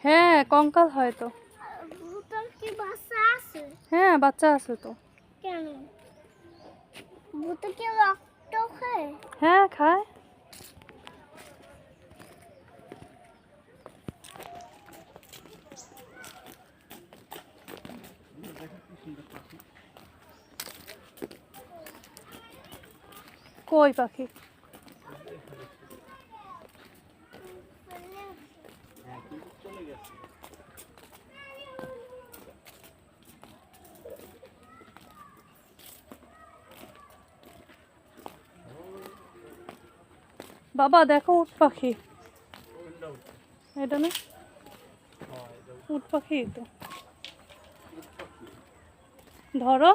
হ্যাঁ কঙ্কাল হয় তো। হ্যাঁ বাচ্চা আছে তো। কেন ভূতে কি রক্ত খায়? হ্যাঁ খায়। কই পাখি? বাবা দেখো উট পাখি। এটা না উট পাখি তো। ধরো।